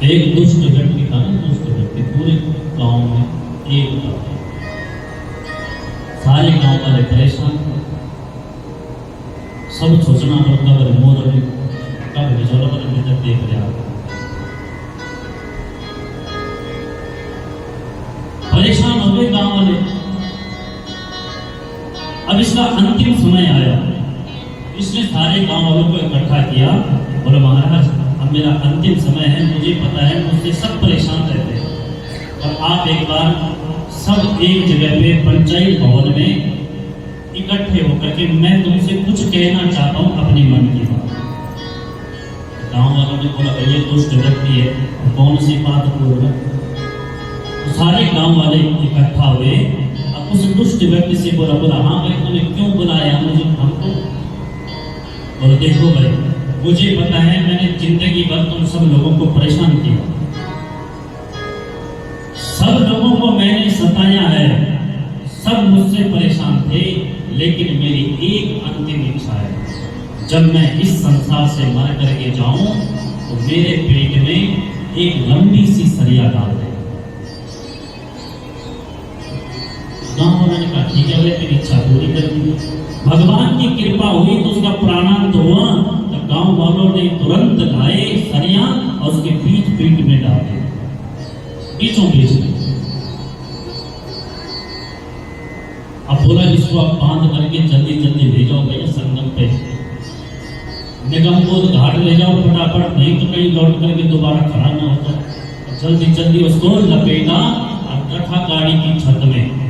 एक दुष्ट व्यक्ति था ना, दुष्ट व्यक्ति पूरे गांव में एक था, सारे गांव वाले परेशान थे, सब सोचना पड़ता है मोर कब बिजोला पर बेटा देख रहा, परेशान हो गए गांव वाले। अब इसका अंतिम समय आया, इसने सारे गांव वालों को इकट्ठा किया, बोले महाराज अब मेरा अंतिम समय है, मुझे पता है मुझसे सब परेशान रहते हैं, और आप एक बार सब एक जगह पे पंचायत भवन में इकट्ठे होकर के मैं तुमसे कुछ कहना चाहता हूँ अपनी मन की बात। गांव वालों ने बोला ये दुष्ट व्यक्ति है, कौन सी बात बोल रहा। तो सारे गांव वाले इकट्ठा हुए, अब उस दुष्ट व्यक्ति से बोला हाँ भाई तूने क्यों बुलाया मुझे हमको। और देखो भाई मुझे पता है मैंने जिंदगी भर तुम सब लोगों को परेशान किया, सब लोगों को मैंने सताया है, सब मुझसे परेशान थे, लेकिन मेरी एक अंतिम इच्छा है, जब मैं इस संसार से मर करके जाऊं तो मेरे पेट में एक लंबी सी सरिया डाल दे। गांव वालों ने कहा ठीक है तेरी इच्छा पूरी कर दी। भगवान की कृपा हुई तो उसका प्राणांत हुआ, तो गांव वालों ने तुरंत लाए सरिया और उसके बीच पेट में डाल दिया, बीचों बीच में। अब बोला इसको आप बांध करके जल्दी जल्दी ले जाओ भैया संगम पे, निगमबोध घाट ले जाओ फटाफट, नहीं तो कहीं लौट करके दोबारा खड़ा ना होता। जल्दी जल्दी उसको लपेटा और रखा गाड़ी की छत में।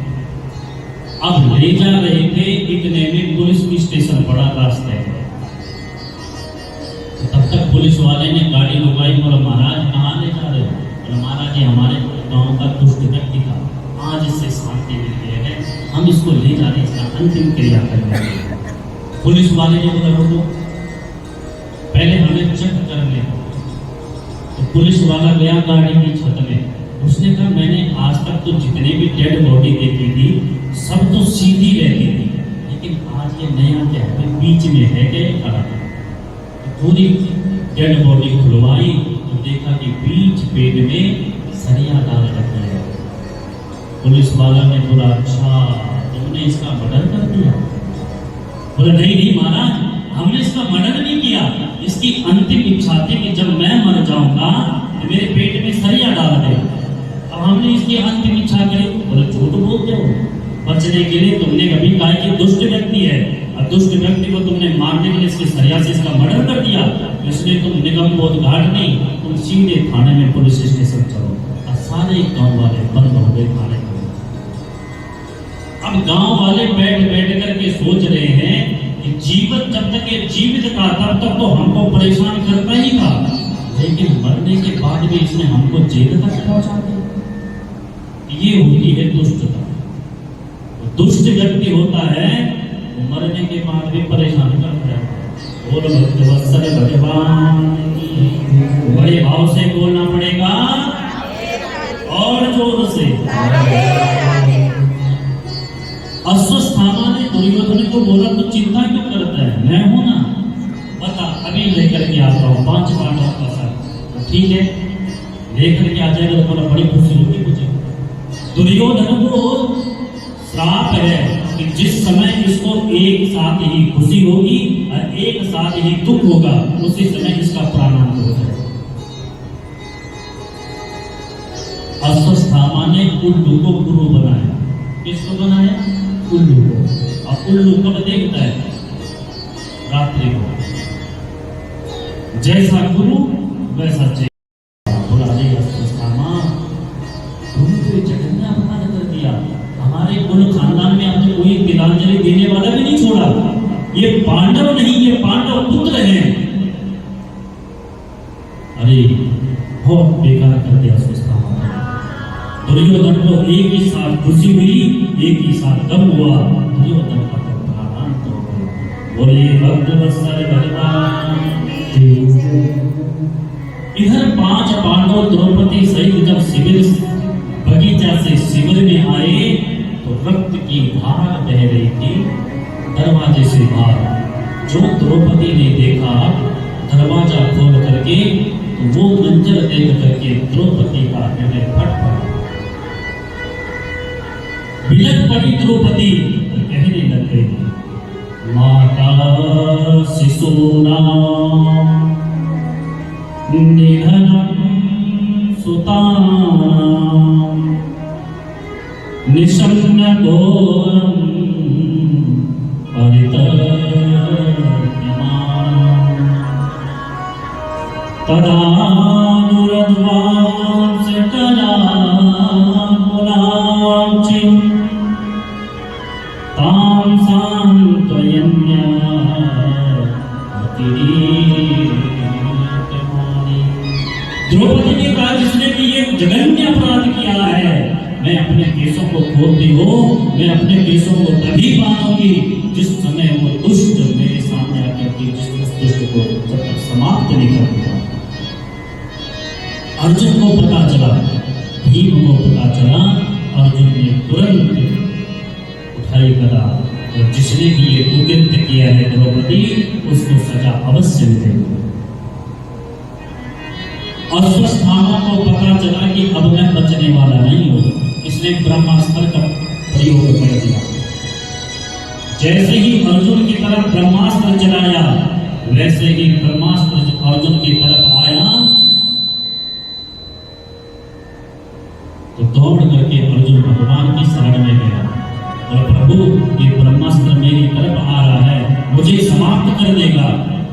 अब ले जा रहे थे, इतने में पुलिस की स्टेशन पड़ा रास्ते में। तो तब तक पुलिस वाले ने गाड़ी रुकाई, बोला महाराज कहाँ ले जा रहे हो। बोला महाराज ये हमारे गांव का दुष्ट व्यक्ति था, आज इससे शांति मिल गई है, हम इसको ले जा रहे हैं, इसका अंतिम क्रिया करेंगे। पुलिस वाले ने बोला रुको पहले हमें चेक कर ले। तो पुलिस वाला गया गाड़ी की छत में, उसने कहा मैंने आज तक तो जितने भी डेड बॉडी देखी थी सब तो सीधी रहती थी, लेकिन आज ये नया क्या है बीच में है क्या खड़ा। तो पूरी डेड बॉडी खुलवाई तो देखा कि बीच पेट में सरिया डाल रखी है। पुलिस वाला ने बोला अच्छा तुमने इसका मर्डर कर दिया। बोला नहीं महाराज हमने इसका मर्डर नहीं किया, इसकी अंतिम इच्छा थी कि जब मैं मर जाऊंगा तो मेरे पेट में सरिया डाल दे, अब हमने इसकी अंतिम इच्छा करी। बोले झूठ बोलते हो, बचने के लिए तुमने कभी कहा कि दुष्ट व्यक्ति है, और दुष्ट व्यक्ति को तुमने मारने के लिए इसके सरिया से इसका मर्डर कर दिया, इसलिए तुम निगमबोध घाट नहीं तुम सीधे थाने में पुलिस स्टेशन चलो। और सारे गांव वाले बंद हो गए थाने में। अब गांव वाले बैठ बैठ करके सोच रहे हैं कि जीवन जब तक ये जीवित था तब तक तो हमको परेशान करता ही था, लेकिन मरने के बाद भी इसने हमको जेल तक पहुंचा दिया। ये होती है दुष्टता। दुष्ट व्यक्ति होता है वो मरने के बाद भी परेशान करता है। बोल भक्तवत्सल भगवान, बड़े भाव से बोलना पड़ेगा और जोर से। अश्वस्थामा ने दुर्योधन को बोला तो चिंता क्यों करता है, मैं हूं ना, बता अभी लेकर के आता हूँ 5 पांडवों का साथ। ठीक है लेकर के आ जाएगा तो बोला बड़ी खुशी होगी मुझे। दुर्योधन को श्राप है कि जिस समय इसको एक साथ ही खुशी होगी और एक साथ ही दुख होगा उसी समय इसका प्राणांत हो जाएगा। अश्वस्थामा ने उल्लू को गुरु बनाया। किसको बनाया? उल्लू को। और उल्लू कब देखता है? रात्रि को। जैसा गुरु वैसा चेला। बोला अरे अश्वस्थामा तुमने तो जगन्नाथ अपमान कर दिया, हमारे कुल खानदान में आपने कोई तिलांजलि देने वाला भी नहीं छोड़ा, ये पांडव नहीं ये पांडव पुत्र हैं। अरे बहुत बेकार कर दिया अश्वस्थामा। दुर्योधन को एक ही साथ खुशी हुई, एक ही साथ गम हुआ, दुर्योधन का प्राणांत हो गया। बोले भक्तवत्सल भगवान। इधर 5 पांडव द्रौपदी सहित जब शिविर बगीचा से शिविर में आए तो रक्त की धार बह रही थी दरवाजे से बाहर। जो द्रौपदी ने देखा दरवाजा खोल करके तो वो मंजर देख करके द्रौपदी का हृदय फट पड़ा। बिलख पड़ी द्रौपदी और कहने लग गई, माता शिशूनां निधनं सुतां निशम्य घोरं परितप्यमानं तदा दुरध्वांसकलाकुलाब्जिं तां सान्त्वयन्या अतिरीक्यमानी। द्रौपदी ने कहा, जिसने भी ये जघन्य अपराध किया है, मैं अपने केसों को खोलती हूँ, मैं अपने केसों को तभी बांधूंगी जिस समय वो दुष्ट मेरे सामने आकर के जिस दुष्ट को जब तक समाप्त नहीं कर दूंगा। अर्जुन को पता चला, भीम को पता चला, अर्जुन ने तुरंत उठाई गदा और जिसने भी ये कुकृत्य किया है द्रौपदी, उसको सजा अवश्य मिलेगी। अश्वत्थामा को पता चला कि अब मैं बचने वाला नहीं हूं, इसने ब्रह्मास्त्र का प्रयोग कर दिया। जैसे ही अर्जुन की तरफ ब्रह्मास्त्र चलाया, वैसे ही ब्रह्मास्त्र अर्जुन की तरफ आया तो दौड़ करके अर्जुन भगवान की शरण में गया और प्रभु, ये ब्रह्मास्त्र मेरी तरफ आ रहा है, मुझे समाप्त कर देगा।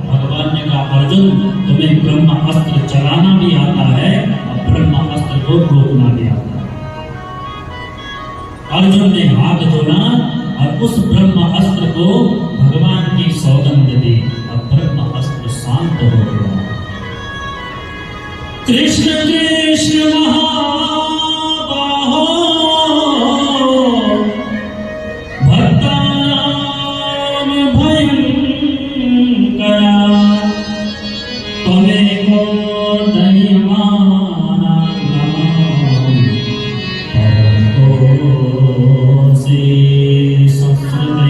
भगवान ने कहा, अर्जुन तुम्हें ब्रह्मास्त्र चलाना भी आता है और ब्रह्मास्त्र को रोकना भी आता है। अर्जुन ने हाथ जोड़ा और उस ब्रह्मास्त्र को भगवान की सौगंध दी और ब्रह्मास्त्र शांत हो गया। कृष्ण कृष्ण महाबाहो भक्तानां भयंकरा त्वमेको दह्यमाना भवन्तोऽसि संस्कृते।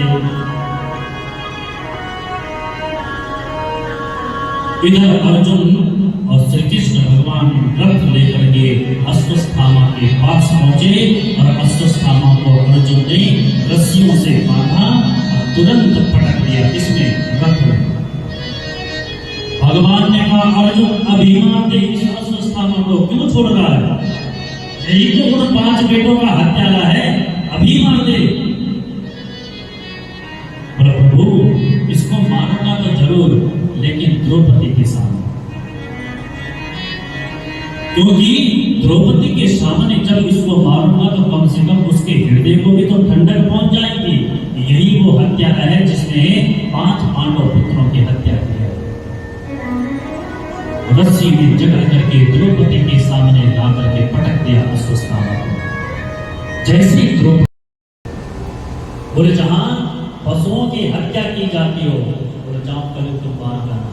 इधर अर्जुन और श्री कृष्ण भगवान रथ लेकर के अश्वत्थामा के पास पहुंचे और अश्वत्थामा को अर्जुन ने रस्सियों से बांधा और तुरंत पटक दिया। इसमें रथ में भगवान ने कहा, अर्जुन अभिमान दे इस अश्वत्थामा को क्यों छोड़ रहा है? यही तो उन 5 बेटों का हत्यारा है, अभिमान दे। प्रभु, इसको मारूंगा तो जरूर, लेकिन द्रौपदी के सामने, क्योंकि द्रौपदी के सामने जब इसको मारूंगा तो कम से कम उसके हृदय को भी तो ठंडक पहुंच जाएगी। यही वो हत्यारा है जिसने 5 पांडव पुत्रों की हत्या की है। रस्सी में जकड़ करके द्रौपदी के सामने ला करके पटक दिया अश्वत्थामा को। जैसे द्रौपदी बोले, जहां पशुओं की हत्या की जाती हो, बोले जाओ कल तुम बाहर जाना।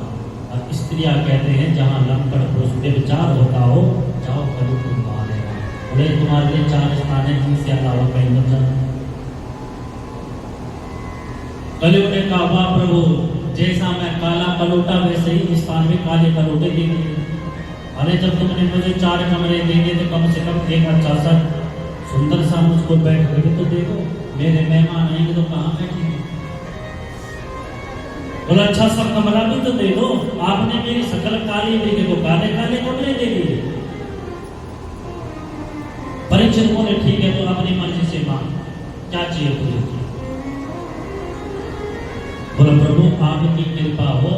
और स्त्रियां कहते हैं, जहां लंपट पुरुष व्यभिचार होता हो, जाओ कल तुम बाहर आएगा। बोले तुम्हारे लिए 4 स्थान है, जिनसे अलावा कहीं मत जाना। कलयुग ने कहा, वाह प्रभु, जैसा मैं काला कलोटा वैसे ही स्थान में काले कलोटे दे दिए। अरे जब तुमने मुझे 4 कमरे दे दिए तो कम से कम एक अच्छा सा सुंदर सा मुझको बैठ करके तो देखो, मेरे मेहमान आएंगे तो कहाँ बैठेंगे। बोला अच्छा सा कमरा भी तो दे दो, आपने मेरी शकल काली देखी तो काले काले कमरे दे दिए। परीक्षित बोले, ठीक है तो अपनी मर्जी से मांग, क्या चाहिए तुझे? बोला प्रभु, आपकी कृपा हो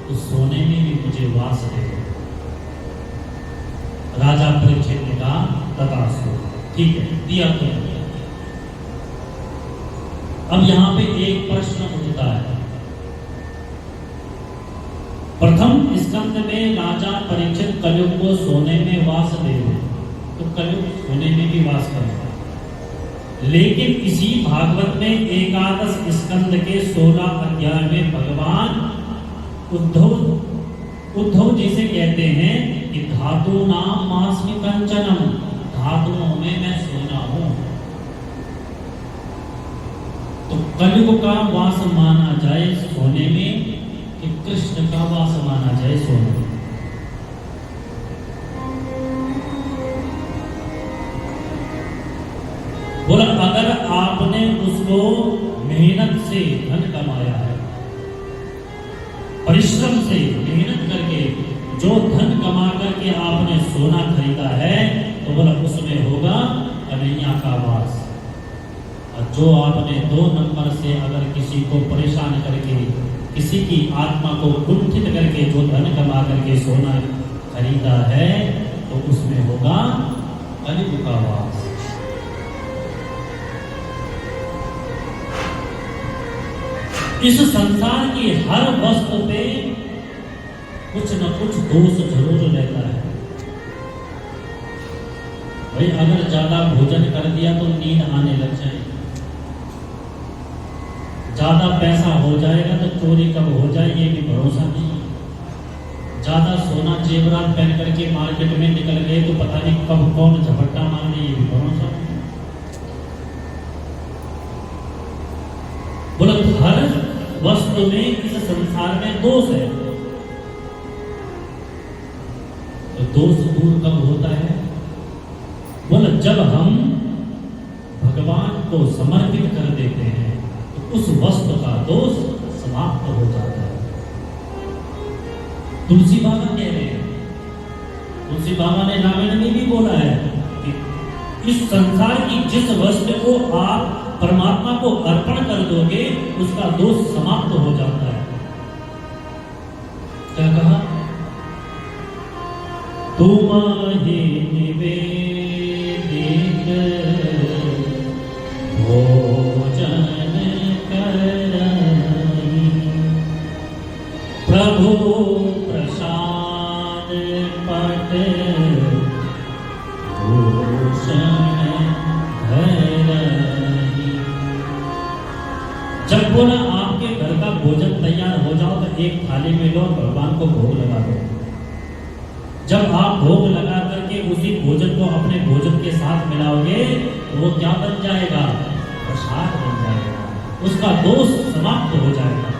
तो सोने में भी मुझे वास दे। राजा परीक्षित ने कहा, तथास्तु, ठीक है, दिया तो। अब यहां पे एक प्रश्न उठता है। प्रथम स्कंद में राजा परीक्षित कलयुग को सोने में वास दे रहे, तो कलयुग सोने में भी वास करता है। लेकिन इसी भागवत में 11 स्कंद के 16 अध्याय में भगवान उद्धव जी से कहते हैं कि धातु नाम मास्मि कंचनम, धातुओं में मैं सोना हूं। तो कलयुग का वास माना जाए सोने में कि कृष्ण का वास माना जाए सोने में? बोला अगर आपने उसको मेहनत से धन कमाया है, परिश्रम से मेहनत करके जो धन कमा करके आपने सोना खरीदा है, तो बोला उसमें होगा कन्हैया का वास। और जो आपने 2 नंबर से अगर किसी को परेशान करके, किसी की आत्मा को कुंठित करके जो धन कमा करके सोना खरीदा है, तो उसमें होगा कलयुग का वास। इस संसार की हर वस्तु पे कुछ न कुछ दोष जरूर रहता है। भाई अगर ज्यादा भोजन कर दिया तो नींद आने लग जाएगी, ज्यादा पैसा हो जाएगा तो चोरी कब हो जाए ये भी भरोसा नहीं। ज्यादा सोना जेवरात पहन करके मार्केट में निकल गए तो पता नहीं कब कौन झपट्टा मार दे, ये भी भरोसा नहीं। बोला हर वस्तु में, इस संसार में दोष है। तो दोष दूर कब होता है? बोला जब हम भगवान को समर्पित कर देते हैं तो उस वस्तु का दोष समाप्त हो जाता है। तुलसी बाबा कह रहे हैं, तुलसी बाबा ने रामायण में भी बोला है कि इस संसार की जिस वस्तु को आप परमात्मा को अर्पण कर दोगे उसका दोष समाप्त हो जाता है। क्या कहा? तुम्हें निवेदित भोजन कराई, प्रभु प्रसाद पट भूषण धराई। जब बोला आपके घर का भोजन तैयार हो जाओ तो एक थाली में लो, भगवान को भोग लगा दो। जब आप भोग लगा करके उसी भोजन को अपने भोजन के साथ मिलाओगे तो वो क्या बन जाएगा? प्रसाद बन जाएगा, उसका दोष समाप्त हो जाएगा।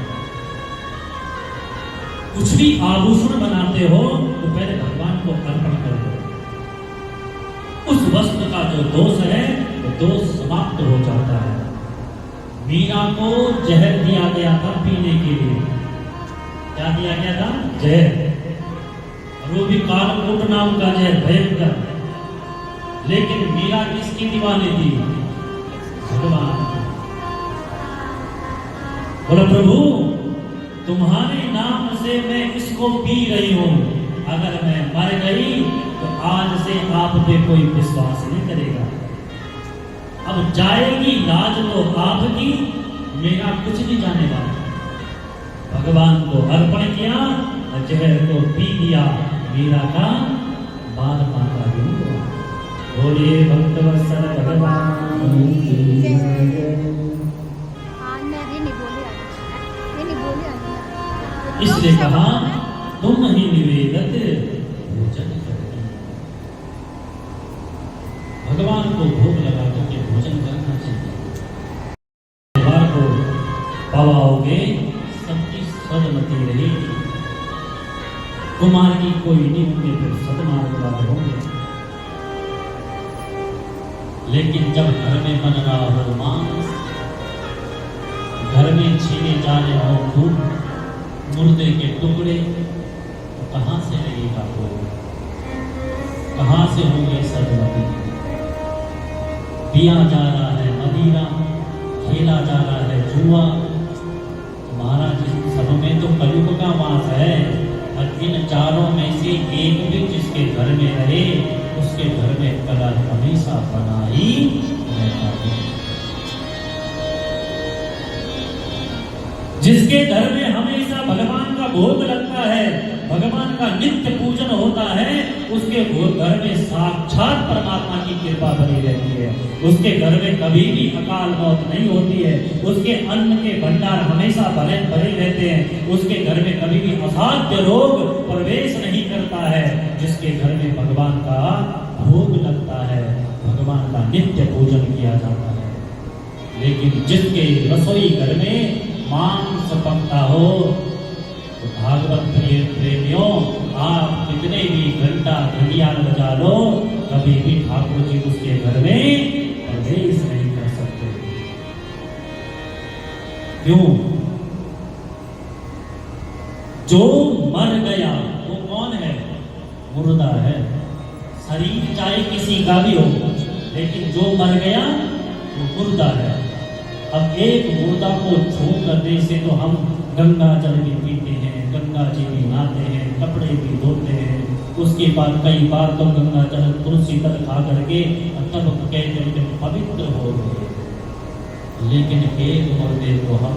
कुछ भी आभूषण बनाते हो तो पहले भगवान को अर्पण कर दो, उस वस्तु का जो दोष है वो दोष समाप्त हो जाता है। मीरा को जहर दिया गया था पीने के लिए। क्या दिया गया था? जहर। वो भी कालकूट नाम का जहर, भयंकर। लेकिन मीरा किसकी दीवानी थी? भगवान। बोला प्रभु तुम्हारे नाम से मैं इसको पी रही हूं, अगर मैं मर गई तो आज से आप पे कोई विश्वास नहीं करेगा। अब जाएगी लाज तो आपकी, मेरा कुछ नहीं जाने वाला। भगवान को अर्पण किया और जहर को पी दिया। मीरा का बाल माता भी हुआ। बोलिए भक्तवत्सल भगवान की। इसलिए कहा तुम ही निवेदित भोजन करती। भगवान को भोग लगा करके भोजन करना चाहिए। परिवार को पवाओगे सबकी सदमती रहेगी। कुमार की कोई नहीं होंगे, फिर सदमार्ग वाले होंगे। लेकिन जब घर में बन रहा हो मांस, घर में छीने जाने हो खूब मुर्दे के टुकड़े, तो कहां से लगेगा भोग? कहां से होंगे सदमती? पिया जा रहा है मदिरा, खेला जा रहा है जुआ। महाराज सब में तो कलयुग का वास है। और इन चारों में से एक भी जिसके घर में रहे उसके घर में कलह हमेशा बना ही रहता है। जिसके घर में हमेशा भगवान का भोग लगता है, भगवान का नित्य पूजन होता है, उसके घर में साक्षात परमात्मा की कृपा बनी रहती है। उसके घर में कभी भी अकाल मौत नहीं होती है। उसके अन्न के भंडार हमेशा भरे भरे रहते हैं। उसके घर में कभी भी असाध्य रोग प्रवेश नहीं करता है। जिसके घर में भगवान का भोग लगता है, भगवान का नित्य पूजन किया जाता है। लेकिन जिसके रसोई घर में मांस पकता हो, तो भागवत प्रिय प्रेमियों, आप कितने भी घंटा घड़ियाल बजा लो, कभी भी ठाकुर जी उसके घर में परहेज नहीं कर सकते। क्यों? जो मर गया वो कौन है? मुर्दा है। शरीर चाहे किसी का भी हो, लेकिन जो मर गया वो मुर्दा है। अब एक मुर्दा को छू करने से तो हम गंगा जल भी पीते हैं, गंगा जी भी नहाते हैं, कपड़े भी धोते हैं, उसके बाद कई बार तो गंगा जल तुलसी तक खा करके तब कहते हैं पवित्र हो गए। लेकिन एक मुर्दे को हम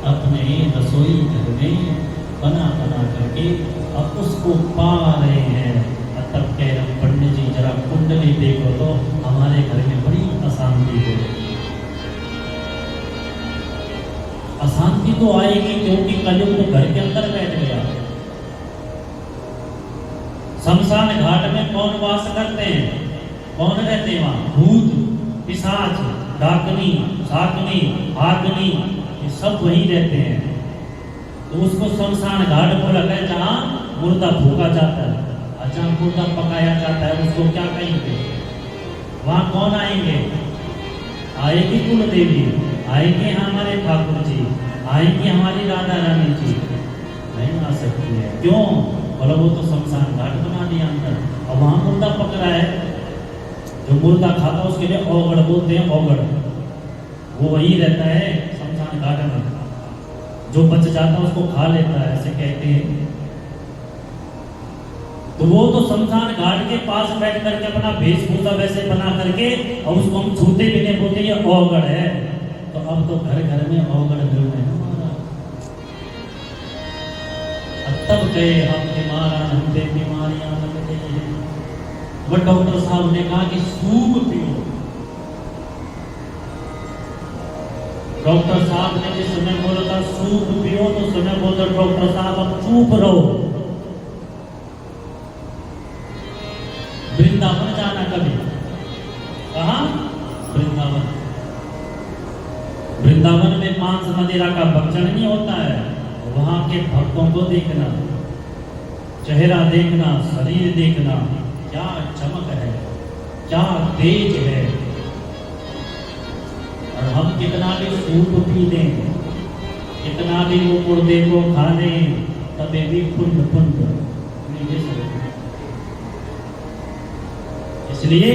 अपने रसोई घर में बना करके अब उसको पा रहे हैं। तब कह रहे पंडित जी जरा कुंडली देखो तो हमारे घर में बड़ी अशांति हो रही। अशांति तो आएगी क्योंकि कलयुग तो घर के अंदर बैठ गया। शमशान घाट में कौन वास करते हैं? कौन रहते हैं वहां? भूत, पिशाच, डाकनी, शाकनी, आग्नि, ये सब वही रहते हैं। तो उसको शमशान घाट बोला गया जहां मुर्दा फूका जाता है, जहां मुर्दा पकाया जाता है, उसको क्या कहेंगे? वहां कौन आएंगे? आएगी कुल देवी, आएंगे हमारे ठाकुर जी, आएंगी हमारी राधा रानी जी, नहीं आ सकती है। क्यों? बोला वो तो शमशान घाट बना दिया अंदर, और वहां मुर्दा पक रहा है। जो मुर्दा खाता उसके लिए औगड़ बोलते हैं, औगड़ वो वही रहता है शमशान घाट में। जो बच जाता है उसको खा लेता है, ऐसे कहते हैं। तो वो तो शमशान घाट के पास बैठ करके अपना वेशभूषा वैसे बना करके और उसको हम छूते भी नहीं, बोलते ये औगड़ है। तो अब तो घर घर में औगड़ मिल रहे हैं हमारा। तब गए हम बीमार, हम पे बीमारियां लग गई हैं। वो डॉक्टर साहब ने कहा कि सूप पियो। डॉक्टर साहब ने जिस समय बोला था सूप पियो, तो समय बोलता डॉक्टर साहब अब चुप रहो। वृंदावन जाना कभी? कहा? वृंदावन। वृंदावन में मांस मदिरा का भक्षण नहीं होता है। वहां के भक्तों को देखना, चेहरा देखना, शरीर देखना, क्या चमक है, क्या तेज है। और हम कितना भी सूप पी लें, कितना भी वो मुर्दे को खा लें, तबे भी पुण्य नहीं दे सकते। इसलिए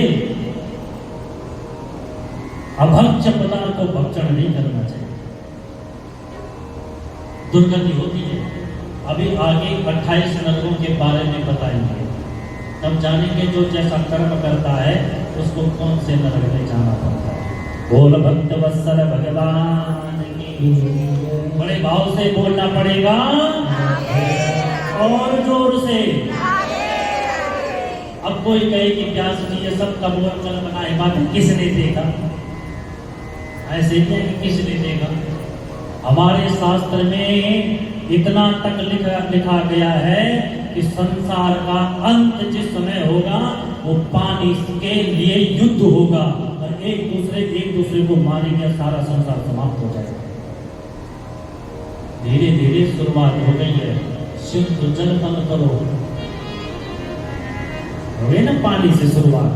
अभक्ष्य पदार्थ को भक्षण नहीं करना चाहिए, दुर्गति होती है। अभी आगे 28 नरकों के बारे में बताएंगे, तब जानेंगे जो जैसा कर्म करता है उसको कौन से नरक में जाना पड़ता है। बोल भक्त वत्सल भगवान की। बड़े भाव से बोलना पड़ेगा और जोर से। अब कोई कहे कि प्यास नहीं है, सब कब कल्पना है, बात किसने देखा? ऐसे ही कि किसने देखा? हमारे शास्त्र में इतना तक लिखा गया है कि संसार का अंत जिस समय होगा वो पानी के लिए युद्ध होगा और एक दूसरे को मारेंगे, सारा संसार समाप्त हो जाएगा। धीरे धीरे शुरुआत हो गई है। शुद्ध जल पान करो, हो ना पानी से शुरुआत।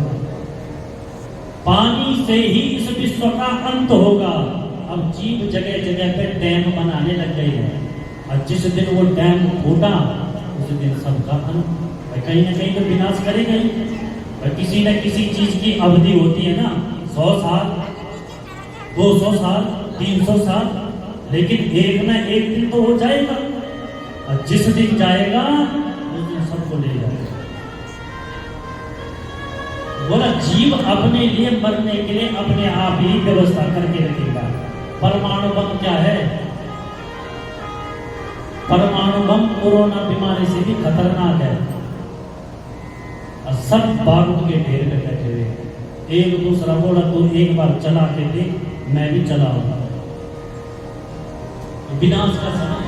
पानी से ही इस विश्व का अंत होगा। अब जीव जगह जगह पे डैम बनाने लग गए हैं और जिस दिन वो डैम फूटा उस दिन सबका अंत। कहीं ना कहीं तो विनाश करेगा ही। और किसी न किसी चीज की अवधि होती है ना, 100 साल, 200 साल, 300 साल, लेकिन एक न एक दिन तो हो जाएगा। और जिस दिन जाएगा उस दिन सबको ले जाएगा। बोला जीव अपने लिए मरने के लिए अपने आप ही व्यवस्था करके रखेगा। परमाणु बम क्या है? परमाणु बम कोरोना बीमारी से भी खतरनाक है। और सब बारूद के ढेर में बैठे हुए। एक दूसरा बोला तो एक बार चला के देख, मैं भी चलाऊंगा। विनाश का समय।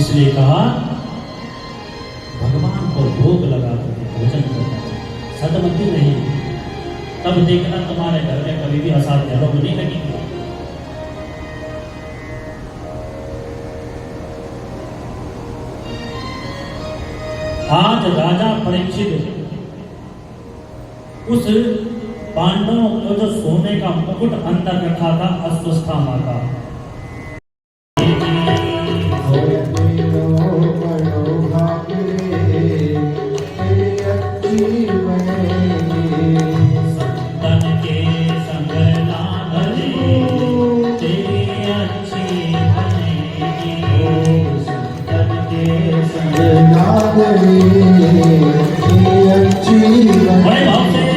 इसलिए कहा भगवान को भोग लगा करके भोजन करना चाहिए, सदमति नहीं। तब देखना तुम्हारे घर में कभी भी असाध्य रोग नहीं लगेंगे। आज राजा परीक्षित उस पांडवों को जो सोने का मुकुट अंदर रखा था अस्वस्थामा का। संतन के संग लाभले तेरी अच्छी बनेगी। संतन के संग बड़े भाव से